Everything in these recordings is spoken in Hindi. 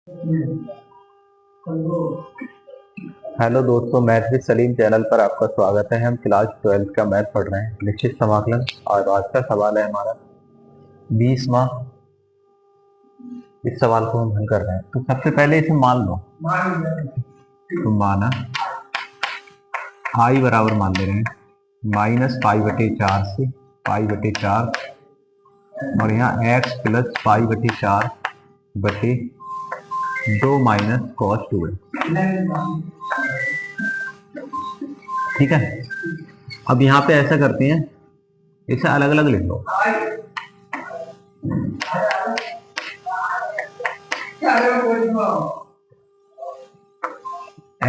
हेलो दोस्तों, मैथ विद सलीम चैनल पर आपका स्वागत है। हम क्लास 12 का मैथ पढ़ रहे हैं, निश्चित समाकलन। और आज का सवाल है हमारा 20वां। इस सवाल को हम हल कर रहे हैं। तो सबसे पहले इसे मान लो। तो माना आई बराबर मान ले रहे हैं -π/4 से π/4 और यहाँ x प्लस π/4 बटे 2 माइनस cos 2x। ठीक है। अब यहाँ पे ऐसा करते हैं, इसे अलग अलग लिख लो।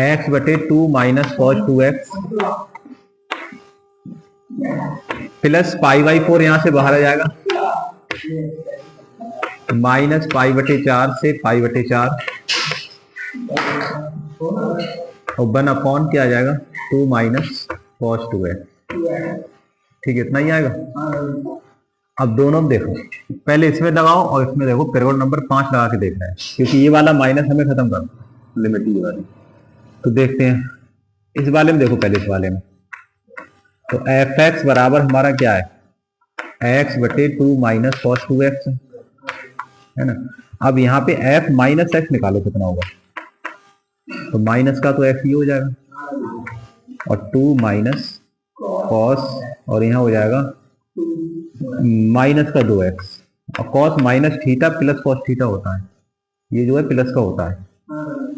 x बटे 2 माइनस cos 2x प्लस π/4 यहां से बाहर आ जाएगा, -π/4 से π/4 और 1 क्या आ जाएगा 2 माइनस cos 2x। ठीक है, इतना ही आएगा। अब दोनों में देखो, पहले इसमें लगाओ और इसमें देखो, पिरियड नंबर 5 लगा के देखना है, क्योंकि ये वाला माइनस हमें खत्म करना लिमिट ये वाली। तो देखते हैं इस वाले में, देखो पहले इस वाले में। तो fx बराबर हमारा क्या है, x बटे 2 माइनस cos 2x है ना। अब यहाँ पे f माइनस x निकालो, कितना होगा। तो माइनस का तो f ही हो जाएगा और 2 माइनस cos और यहाँ हो जाएगा माइनस का 2x और cos minus theta plus cos theta होता है, ये जो है प्लस का होता है।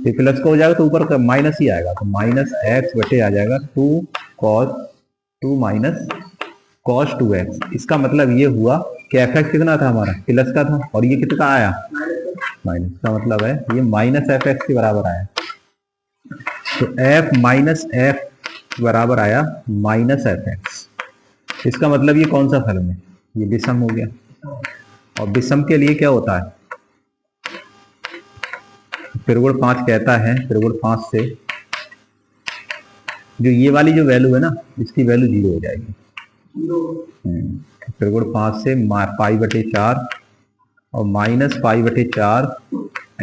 ये प्लस का हो जाएगा तो ऊपर का माइनस ही आएगा, तो माइनस x बटे आ जाएगा 2 माइनस cos 2x। इसका मतलब ये हुआ कि fx कितना था हमारा, प्लस का था, और ये कितना आया माइनस का, मतलब है ये माइनस fx के बराबर आया। तो f माइनस f बराबर आया माइनस fx। इसका मतलब ये कौन सा फलन है, ये विषम हो गया। और विषम के लिए क्या होता है, पिरियड 5 कहता है, पिरियड 5 से जो ये वाली जो वैल्यू है ना, इसकी वैल्यू 0 हो जाएगी। पिरियड 5 से π/4 और माइनस π/4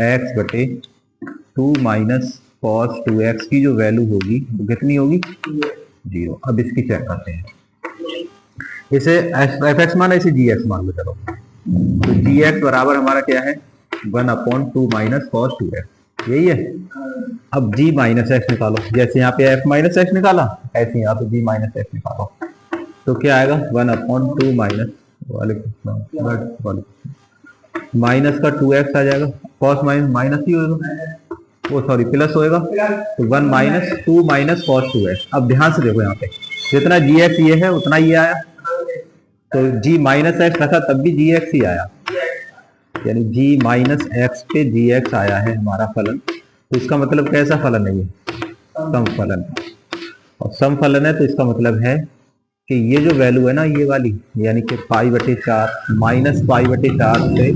x बटे 2 माइनस cos 2x की जो वैल्यू होगी वो कितनी होगी 0। अब इसकी चेक करते हैं, इसे fx मान, इसे gx मान लो। चलो, तो gx बराबर हमारा क्या है 1/2 माइनस cos 2x, यही है। अब g माइनस एक्स निकालो, जैसे यहाँ पे f माइनस एक्स निकाला ऐसे यहाँ पे g माइनस एक्स निकालो। तो क्या आएगा 1/2 माइनस माइनस का 2x आ जाएगा, cos माइनस ही होगा, वो सॉरी प्लस होएगा, तो 1 माइनस 2 माइनस cos 2x। अब ध्यान से देखो, यहाँ पे जितना gx ये है उतना ये आया, तो g माइनस एक्स रखा तब भी gx ही आया, यानी g माइनस एक्स पे gx आया है हमारा फलन। तो इसका मतलब कैसा फलन है, ये सम फलन। और सम फलन है तो इसका मतलब है कि ये जो वैल्यू है ना, ये वाली, यानी कि π/4 माइनस π/4 से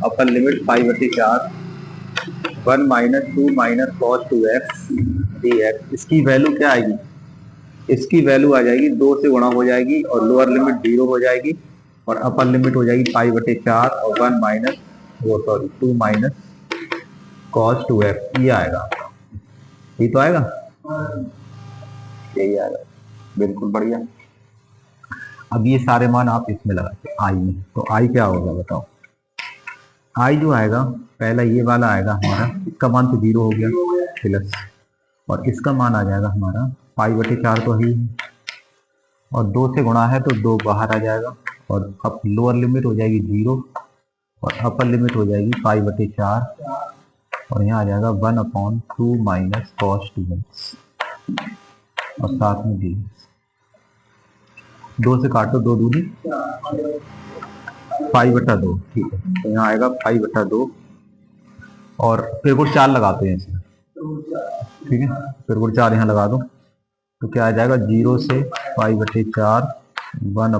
upper limit π/4 1 minus 2 minus cos 2x dx, इसकी वैल्यू क्या आएगी, इसकी वैल्यू आ जाएगी 2 से गुणा हो जाएगी और लोअर लिमिट 0 हो जाएगी और अपर लिमिट हो जाएगी π/4 और 1 माइनस 2 माइनस cos 2x। ये आएगा, ये तो आएगा, यही आएगा, बिल्कुल बढ़िया। अब ये सारे मान आप इसमें लगाते आई में, तो आई क्या होगा बताओ। आई जो आएगा पहला ये वाला आएगा हमारा, इसका मान तो 0 हो गया प्लस, और इसका मान आ जाएगा हमारा π/4 तो ही है और 2 से गुणा है तो 2 बाहर आ जाएगा और अब लोअर लिमिट हो जाएगी 0 और अपर लिमिट हो जाएगी π/4 और यहाँ आ जाएगा 1/2 माइनस cos 2x और साथ में डी। 2 से काटो, 2 दूनी π/2, ठीक है। तो यहाँ आएगा π/2 और पिरियड 4 लगाते हैं इसमें, ठीक है। पिरियड 4 यहाँ लगा दो, तो क्या आ जाएगा 0 से π/4 1/,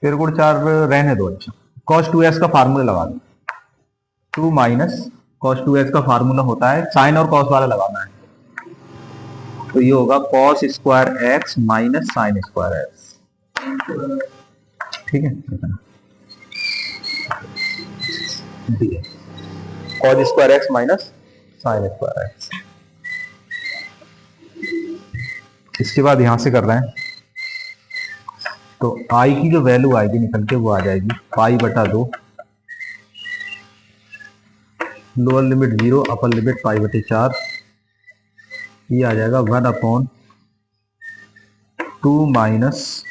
पिरियड 4 रहने दो। अच्छा, cos 2x का फार्मूला लगा दो, 2 माइनस cos 2x का फार्मूला होता है साइन और cos वाला लगाना है, तो ये होगा cos square x minus sine square x. ठीक है, cos square x minus sine square x. इसके बाद यहां से कर रहे हैं, तो आई की जो वैल्यू आएगी निकल के वो आ जाएगी पाई बटा 2, लोअर लिमिट 0, अपर लिमिट पाई बटे 4, ये आ जाएगा 1/2 माइनस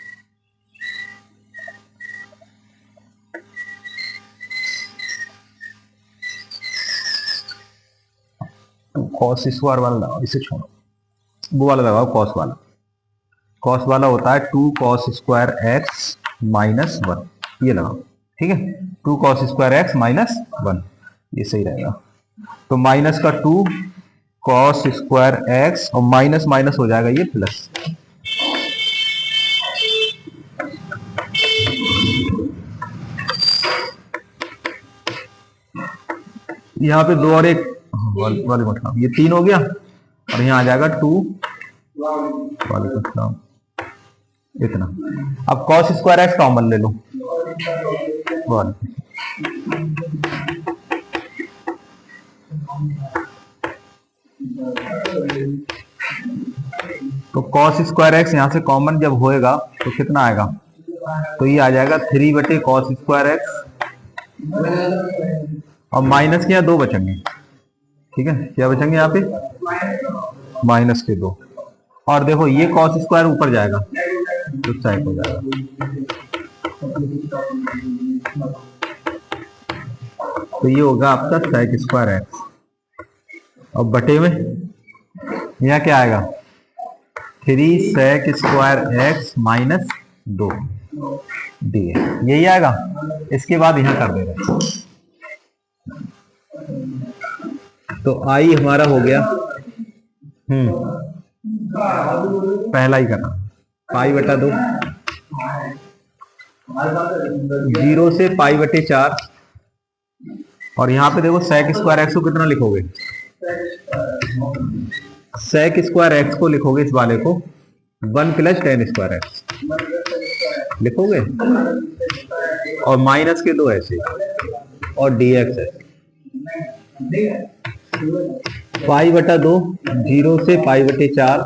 कॉस स्क्वायर वाला लगाओ, इसे छोड़ो, वो वाला लगाओ कॉस वाला। कॉस वाला होता है 2 कॉस स्क्वायर एक्स माइनस 1, ये लगाओ। ठीक है, 2 कॉस स्क्वायर एक्स माइनस 1, ये सही रहेगा। तो माइनस का 2 कॉस स्क्वायर एक्स और माइनस माइनस हो जाएगा ये प्लस। यहाँ पे 2 और 1 वाले ये 3 हो गया, और यहाँ आ जाएगा 2 इतना। अब कॉस स्क्वायर एक्स कॉमन ले लो, तो कॉस स्क्वायर एक्स यहां से कॉमन जब होएगा तो कितना आएगा, तो ये आ जाएगा 3 बटे कॉस स्क्वायर एक्स, और माइनस के यहाँ 2 बचेंगे। ठीक है, क्या बचेंगे यहाँ पे, माइनस के 2, और देखो ये कॉस स्क्वायर ऊपर जाएगा तो साइड हो जाएगा। तो ये होगा आपका सेक स्क्वायर एक्स, और बटे में यहाँ क्या आएगा, 3 sec square x minus 2 d, यही आएगा। इसके बाद यहाँ कर देगा, तो आई हमारा हो गया पहला ही करना, पाई बटा 2, 0 से पाई बटे 4, और यहां पे देखो सेक स्क्वायर एक्स को कितना लिखोगे, सेक स्क्वायर एक्स को लिखोगे इस वाले को 1 प्लस टेन स्क्वायर एक्स लिखोगे, और माइनस के 2 ऐसे, और डी एक्स है पाई बटा 2, 0 से पाई बटे 4,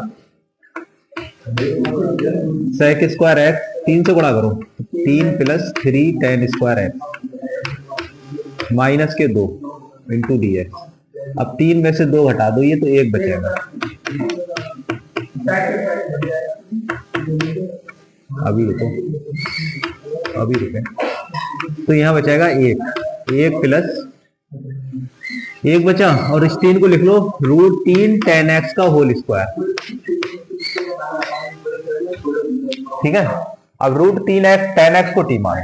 सेक स्क्वायर एक्स 3 से गुणा करो, 3 plus 3 ten square x minus के 2 इंटू डी एक्स। अब 3 में से 2 घटा दो, ये तो 1 बचेगा। अभी रुको, अभी रुके, तो यहाँ बचेगा 1 प्लस 1 बचा, और इस 3 को लिख लो √3 tan x का होल स्क्वायर। ठीक है, अब √3 tan x को t मान,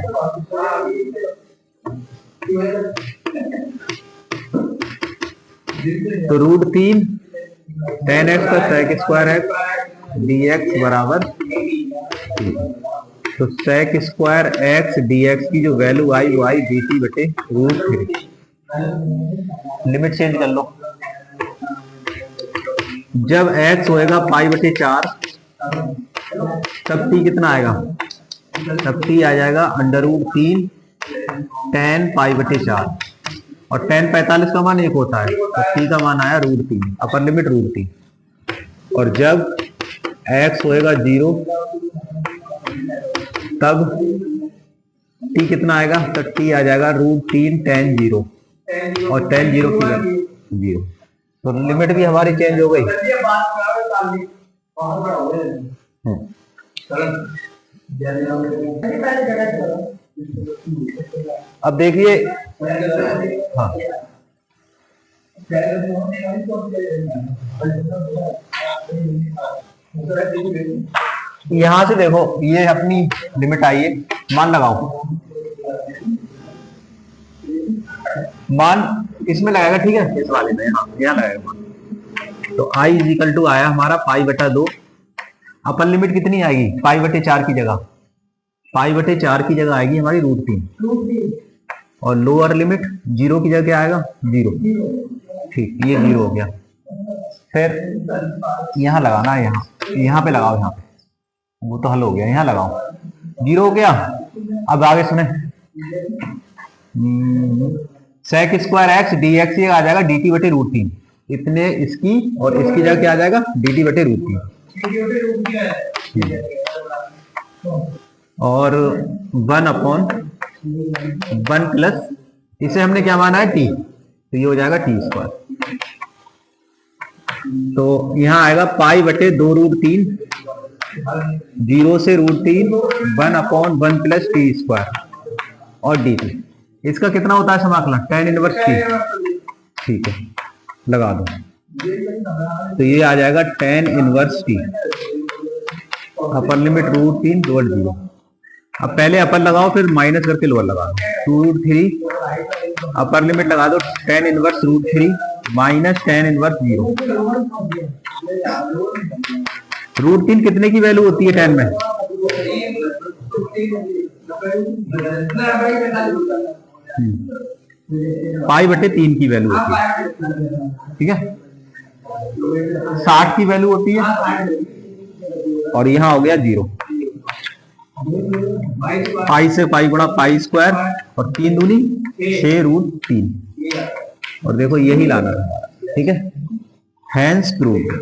तो √3 tan x का सेक स्क्वायर एक्स dx बराबर, तो सेक स्क्वायर एक्स dx की जो वैल्यू आई वो आई dt बटे √3। लिमिट चेंज कर लो, जब x होएगा पाई बटे 4 तब t कितना आएगा, तब t आ जाएगा √3 tan पाई बटे 4, और tan 45 का मान 1 होता है, तो t का मान आया √3, अपर लिमिट √3। और जब x होएगा 0 तब t कितना आएगा, तब t आ जाएगा √3 tan 0, और tan 0 की 0, तो लिमिट भी हमारी चेंज हो गई। अब देखिए, हाँ यहां से देखो, ये अपनी लिमिट आई है, मान लगाओ, मान इसमें लगाएगा। ठीक है, इस वाले में यहाँ लगाएगा मान, तो आई इज इक्वल टू आया हमारा पाई बटा 2, अपर लिमिट कितनी आएगी, पाई बटे 4 की जगह, पाई बटे 4 की जगह आएगी हमारी √3, और लोअर लिमिट 0 की जगह आएगा 0। ठीक, ये 0 हो गया। फिर यहाँ लगाना है, यहाँ पे लगाओ, यहाँ पे, वो तो हल हो गया, यहाँ लगाओ, 0 हो गया। अब आगे सुने, sec square x D x ये आ जाएगा dt बटे √3, इतने इसकी और इसकी जगह क्या आ जाएगा dt बटे √3, और 1/1 प्लस इसे हमने क्या माना है t, तो ये हो जाएगा t स्क्वायर। तो यहाँ आएगा पाई बटे 2√3, 0 से √3, 1/1 प्लस टी स्क्वायर और dt। इसका कितना होता है समाकलन, tan इनवर्स t, ठीक है लगा दो। तो ये आ जाएगा tan inverse t, upper limit √3 lower 0। अब पहले अपर लगाओ फिर माइनस करके लोअर लगा दो, 2√3 अपर लिमिट लगा दो, tan inverse √3 minus tan inverse 0। √3 कितने की वैल्यू होती है tan में, पाई बटे 3 की वैल्यू होती है, ठीक है, 60 की वैल्यू होती है, और यहाँ हो गया 0। पाई से पाई गुणा पाई स्क्वायर और 3 दूनी 6√3, और देखो यही लाना है, ठीक है, हैंस प्रूव्ड।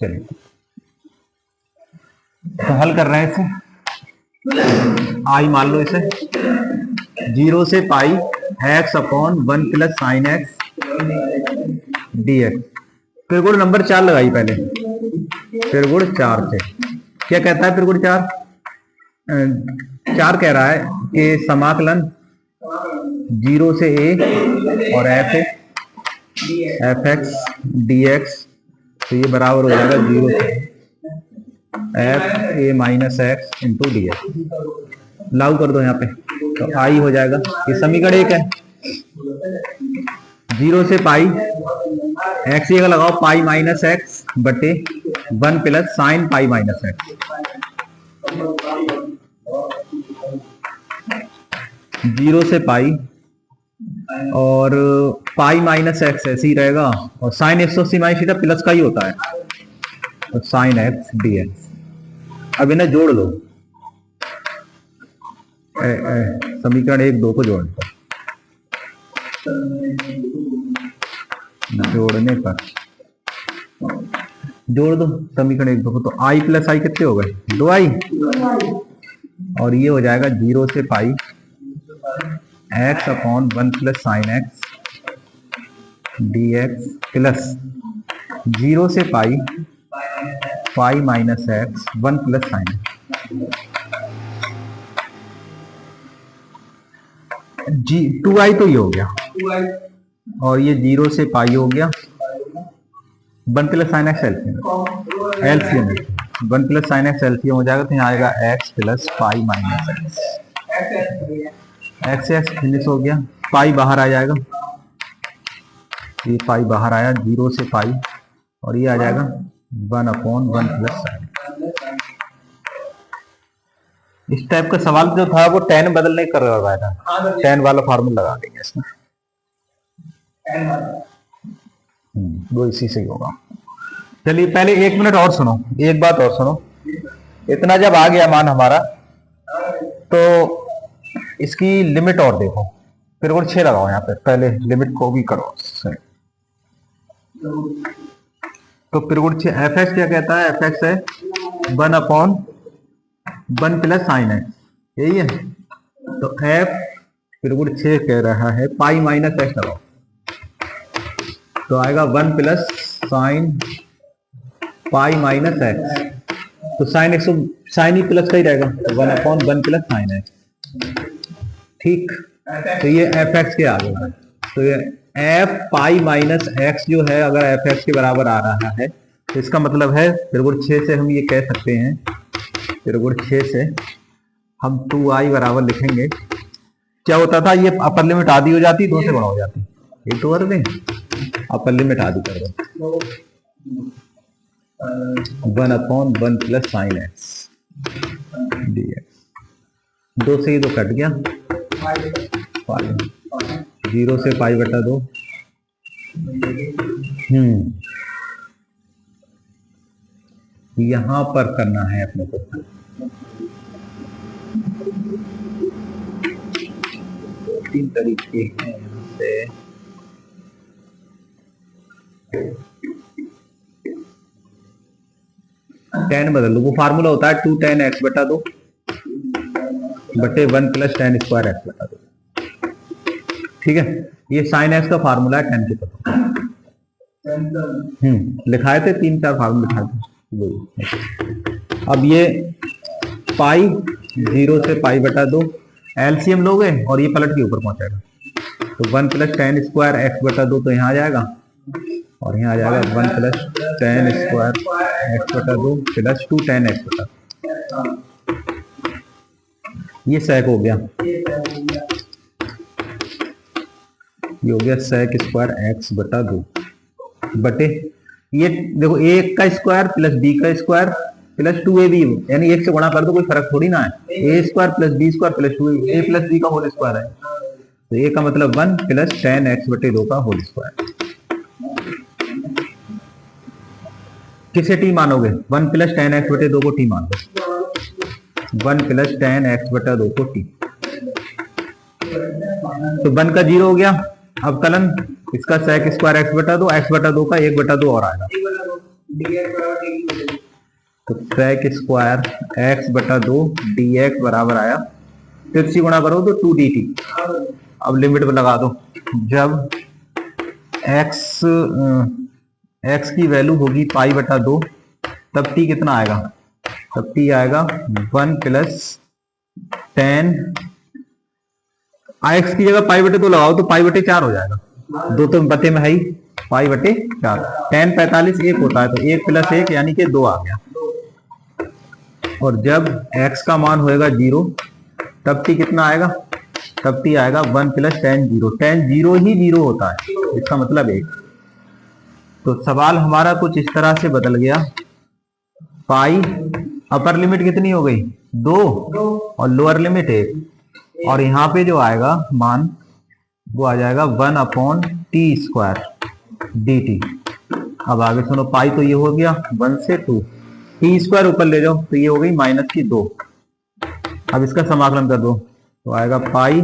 चलिए तो हल कर रहे हैं इसे, आई मान लो इसे, 0 से pi x/1 plus sine x dx। फिर गुण नंबर 4 लगाई पहले, फिर गुण 4 से क्या कहता है, फिर गुण 4 कह रहा है कि समाकलन 0 से a और f(x) dx, तो ये बराबर हो जाएगा 0 से f(a - x) इंटू dx। लागू कर दो यहाँ पे, तो आई हो जाएगा, ये समीकरण 1 है। 0 से पाई x ये लगाओ, पाई माइनस एक्स बटे 1 plus sine pi minus x, 0 से पाई और पाई माइनस एक्स ऐसे ही रहेगा, और साइन 180 माइनस थीटा प्लस का ही होता है, तो साइन एक्स dx। अब इन्हें जोड़ लो, समीकरण 1 2 को जोड़ दो, जोड़ने पर जोड़ दो समीकरण 1 2 को, तो i प्लस आई कितने हो गए 2i, और ये हो जाएगा 0 से pi x/1 plus sine x dx plus 0 से pi pi minus x 1 plus sine x. जी 2i तो ये हो गया, और ये 0 से पाई हो गया, 1 प्लस साइन एक्स एलसीएम है, 1 प्लस साइन एक्स एलसीएम हो जाएगा, तो यहाँ आएगा x plus pi minus x, x से एक्स फिनिश हो गया, पाई बाहर आ जाएगा, ये पाई बाहर आया, 0 से पाई, और ये आ जाएगा 1/1 प्लस साइन। इस टाइप का सवाल जो था वो tan बदलने कर रहा था, tan वाला फार्मूला लगा देंगे इसमें, वो इसी से ही होगा। चलिए पहले 1 मिनट और सुनो, एक बात और सुनो, इतना जब आ गया मान हमारा, तो इसकी लिमिट और देखो, फिर वो 6 लगाओ यहाँ पे, पहले लिमिट को भी करो से। तो फिर वो 6 fx क्या कहता है, fx है 1/1 प्लस साइन एक्स, यही है, तो f फिर वो 6 कह रहा है पाई माइनस एक्स लगाओ, तो आएगा 1 plus sine pi minus x, तो साइन एक्स साइन ही प्लस का ही रहेगा, तो 1/1 प्लस साइन एक्स, ठीक। तो ये एफ एक्स के आगे है, तो ये एफ पाई माइनस एक्स जो है अगर एफ एक्स के बराबर आ रहा है, तो इसका मतलब है त्रिगुण 6 से हम ये कह सकते हैं, त्रिगुण 6 से हम 2i बराबर लिखेंगे, क्या होता था ये अपर लिमिट आधी हो जाती, 2 से बड़ा हो जाती, ये तो कर दें, अपर लिमिट आधी कर दो, 1/1 plus sine x D x. 2 से ही 2 कट गया, 0 से पाई बटा 2। यहां पर करना है अपने को, तीन तरीके हैं यहाँ से। टेन बदल लो, वो फार्मूला होता है 2 tan x बटा 2 बटे 1 प्लस tan स्क्वायर एक्स बटा 2। ठीक है, ये साइन एक्स का फार्मूला है 10 के पता। लिखाए थे 3-4 फार्मूला लिखाए थे। अब ये पाई 0 से पाई बटा 2 एलसीएम लोगे और ये पलट के ऊपर पहुंचेगा, तो 1 प्लस tan स्क्वायर एक्स बटा 2 तो यहाँ आ जाएगा, और यहाँ आ जाएगा 1 प्लस tan स्क्वायर एक्स बटा 2 प्लस 2 tan x बटा 2। ये सेक हो गया, ये हो गया सेक स्क्वायर एक्स बटा 2 बटे ये देखो a का स्क्वायर प्लस b का स्क्वायर प्लस 2ab, यानी 1 से गुणा कर दो, कोई फर्क थोड़ी ना है। a square plus b square plus 2ab, a plus b का होल स्क्वायर है, तो a का मतलब 1 प्लस tan x बटे 2 का होल स्क्वायर। किसे t मानोगे? 1 प्लस tan x बटे 2 को t मान लो, 1 प्लस tan x बटा 2 को t, तो 1 का 0 हो गया। अब कलन इसका sec स्क्वायर x बटा 2 का 1 बटा 2 और आएगा, तो sec स्क्वायर x बटा 2 dx बराबर आया, फिर से गुणा करो तो 2 dt। अब लिमिट पर लगा दो, जब x की वैल्यू होगी पाई बटा 2 तब t कितना आएगा? तब t आएगा 1 प्लस tan, x की जगह पाई बटे 2 लगाओ तो पाई बटे 4 हो जाएगा, 2 तो पते में है ही, पाई बटे 4। tan 45 1 होता है, तो 1 प्लस 1 यानी कि 2 आ गया। और जब x का मान होएगा 0 तब t कितना आएगा? तब t आएगा 1 प्लस tan 0, tan 0 ही 0 होता है, इसका मतलब 1। तो सवाल हमारा कुछ इस तरह से बदल गया, पाई अपर लिमिट कितनी हो गई 2 और लोअर लिमिट 1, और यहाँ पे जो आएगा मान वो आ जाएगा 1/t स्क्वायर dt। अब आगे सुनो, पाई तो ये हो गया 1 से 2, t स्क्वायर ऊपर ले जाओ तो ये हो गई माइनस की 2। अब इसका समाकलन कर दो तो आएगा पाई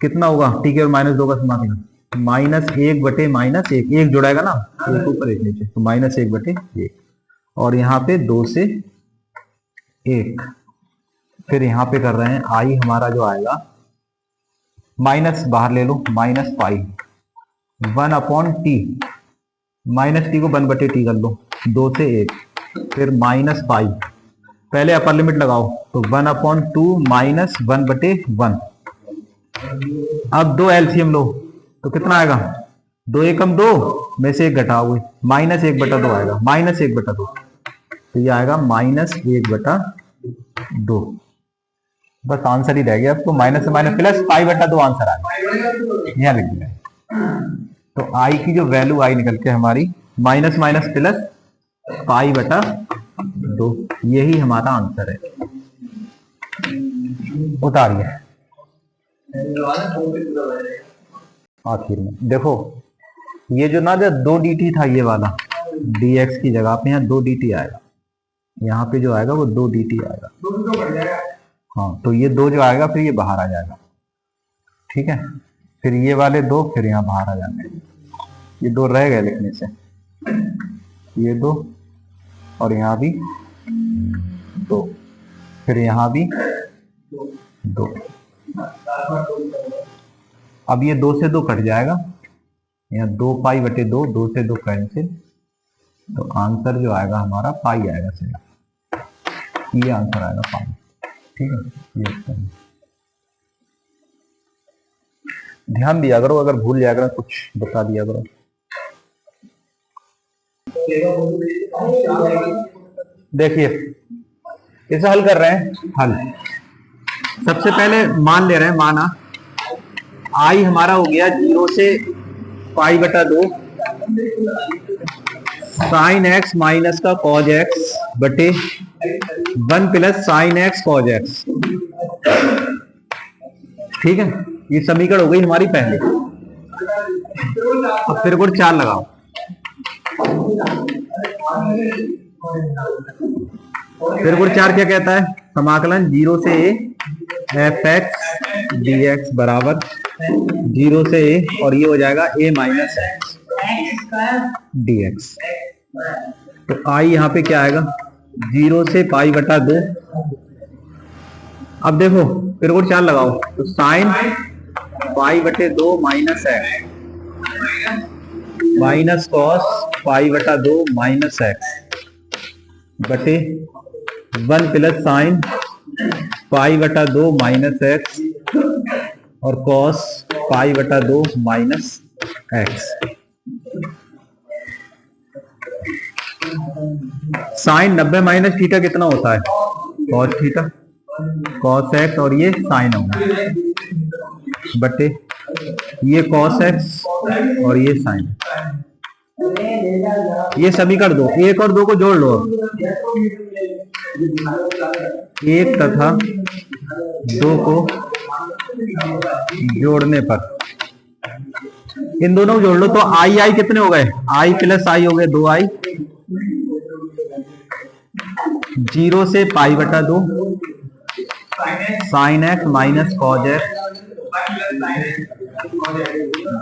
कितना होगा, t के और माइनस 2 का समाकलन, -1 बटे -1, 1 जुड़ाएगा ना, एक ऊपर एक नीचे, तो -1 बटे 1, और यहाँ पे 2 से 1। फिर यहाँ पे कर रहे हैं आई हमारा जो आएगा, माइनस बाहर ले लो, minus pi 1/t, minus t को 1 बटे टी कर लो, 2 से 1, फिर माइनस पाई, पहले अपर लिमिट लगाओ तो 1/2 माइनस 1 बटे 1। अब 2 एलसीएम लो तो कितना आएगा, 2 एकम 2 में से 1 घटाओगे, -1 बटा 2 आएगा, -1 बटा 2, तो ये आएगा -1 बटा 2। बस आंसर ही रह गया, आपको माइनस से माइनस प्लस पाई बटा 2 आंसर आ गया, यहाँ लिख दिया। तो आई की जो वैल्यू आई निकल के हमारी माइनस माइनस प्लस पाई बटा 2, यही हमारा आंसर है। उतारिए आखिर में देखो, ये जो ना 2 dt था, ये वाला dx की जगह पे यहाँ 2 dt आएगा, यहाँ पे जो आएगा वो 2 dt आएगा। हाँ, तो ये 2 जो आएगा फिर ये बाहर आ जाएगा, ठीक है, फिर ये वाले 2 फिर यहाँ बाहर आ जाएंगे, ये 2 रह गए लिखने से, ये 2 और यहाँ भी 2, फिर यहाँ भी 2। अब ये 2 से 2 कट जाएगा, यहाँ 2 पाई बटे 2, 2 से 2 कैंसिल, तो आंसर जो आएगा हमारा पाई आएगा सही, ये आंसर आएगा पाई, ठीक है। ये ध्यान दिया करो, अगर भूल जाया करो कुछ बता दिया करो। देखिए इसे हल कर रहे हैं, हल सबसे पहले मान ले रहे हैं, माना आई हमारा हो गया 0 से पाई बटा 2 साइन एक्स माइनस का कॉज एक्स बटे 1 plus sine x cos x. ठीक है, ये समीकरण हो गई हमारी पहले। अब फिर को 4 लगाओ। फिर को 4 क्या कहता है? समाकलन 0 से a F x D x बराबर 0 से a, और ये हो जाएगा a minus x D x. तो आई यहाँ पे क्या आएगा? 0 से पाई बटा 2। अब देखो फिर को 4 लगाओ, तो साइन पाई बटे 2 minus x minus cos pi बटा 2 माइनस एक्स बटे 1 प्लस साइन पाई बटा 2 माइनस एक्स और कॉस पाई बटा 2 minus x. Sine 90 minus theta कितना होता है? कॉस थीटा, कॉस एक्स, और ये साइन होगा बटे ये कॉस एक्स और ये साइन। ये सभी कर दो, 1 और 2 को जोड़ लो। 1 तथा 2 को जोड़ने पर इन दोनों को जोड़ लो, तो आई आई कितने हो गए? आई प्लस आई हो गए 2i। 0 से पाई बटा 2 sine x minus cos x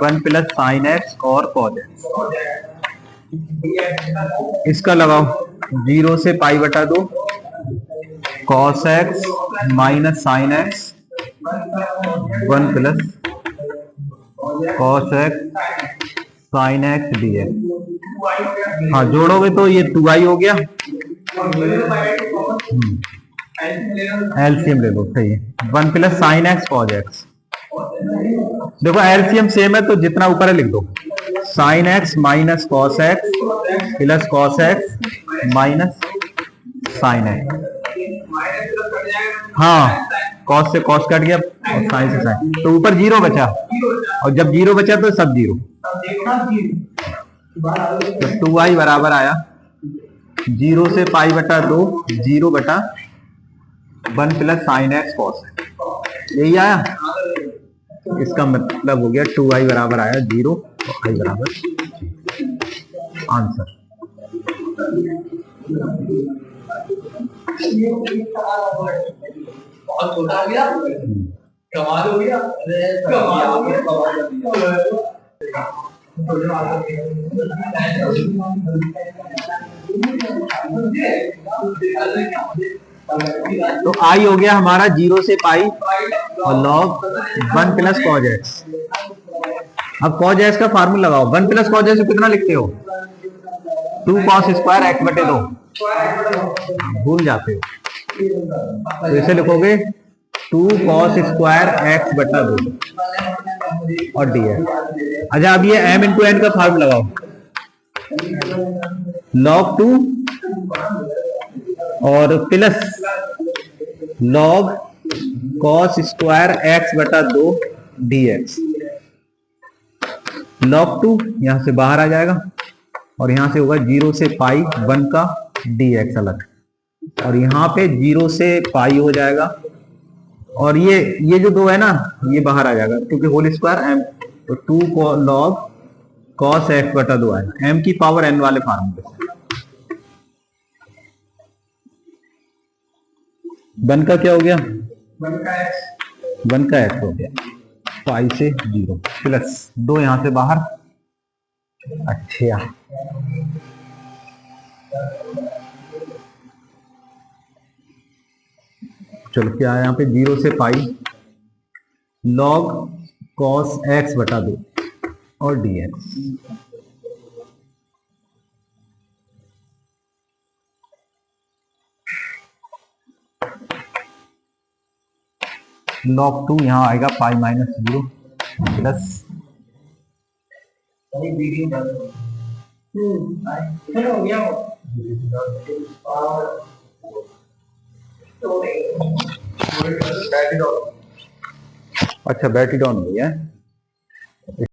1 plus sine x और कॉज एक्स। इसका लगाओ, 0 से पाई बटा 2 cos x minus sine x 1 plus cos x sine x D x. हाँ, जोड़ोगे तो ये 2i हो गया। एलसीएम ले लो, सही है। 1 plus sine x cos x. देखो एलसीएम सेम है तो जितना ऊपर है लिख दो। Sine x minus cos x plus cos x minus sine x. हाँ, कॉस से कॉस कट गया और साइन से साइन, तो ऊपर 0 बचा, और जब 0 बचा तो सब 0। तो 2i बराबर आया 0 से पाई बटा 2 0 बटा 1 प्लस साइन एक्स कॉस। यही आया। इसका मतलब हो गया 2i बराबर आया 0 और i बराबर आंसर। बहुत छोटा हो गया, कमाल हो गया, कमाल हो गया। तो आई हो गया हमारा 0 से पाई और लॉग 1 प्लस कॉज एक्स। अब कॉज एक्स का फार्मूला लगाओ। 1 प्लस कॉज एक्स कितना लिखते हो? 2 कॉस स्क्वायर एक्स बटे 2। भूल जाते हो तो इसे लिखोगे 2 कॉस स्क्वायर एक्स बटा 2 और डी एक्स। अच्छा, अब ये m इंटू एन का फार्मूला लगाओ। लॉग 2 और plus log cos square x बटा 2 डी एक्स। लॉग 2 यहां से बाहर आ जाएगा और यहां से होगा 0 से पाई 1 का डी एक्स अलग, और यहाँ पे 0 से पाई हो जाएगा, और ये जो 2 है ना ये बाहर आ जाएगा क्योंकि होल स्क्वायर m। तो 2 को लॉग कॉस एक्स बटा 2 है m की पावर n वाले फार्मूले से। 1 का क्या हो गया? 1 का x हो गया पाई से 0 प्लस 2 यहां से बाहर। अच्छा, चलो क्या है यहाँ पे? 0 से पाई लॉग कॉस एक्स बटा 2 और डी एक्स। लॉग 2 यहां आएगा पाई माइनस 0 प्लस अच्छा बैटरी डाउन हो गया है।